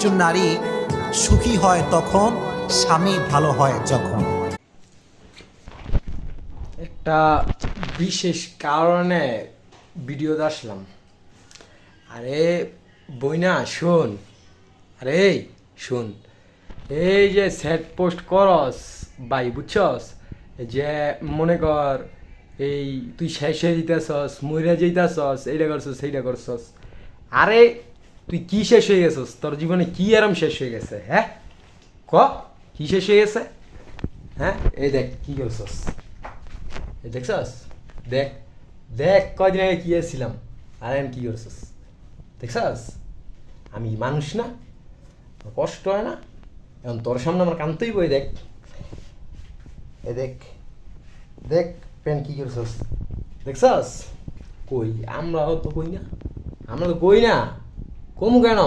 একজন নারী সুখী হয় তখন স্বামী ভালো হয় যখন। একটা বিশেষ কারণে ভিডিওতে আসলাম। আরে বইনা শোন, আরে শোন, এই যে স্যাড পোস্ট করস ভাই বুঝছস, যে মনে কর এই তুই শেষ হয়ে যেতেছস, মরে যেতেছস, এইটা করছস সেইটা করছস। আরে তুই কি শেষ হয়ে গেছস? তোর জীবনে কি আরাম শেষ হয়ে গেছে? হ্যাঁ ক, কি শেষ হয়ে গেছে? হ্যাঁ এই দেখ কি করছস, এই দেখছস, দেখ দেখ কয়দিন আগে কি এসেছিলাম আর এখন কি করছস দেখছস? আমি মানুষ না? আমার কষ্ট হয় না? এখন তোর সামনে আমার কানতেই বই দেখ, এ দেখ দেখ প্যান কি করছস দেখছস? কই আমরাও তো কই না, আমরা তো কই না, কমু কেন?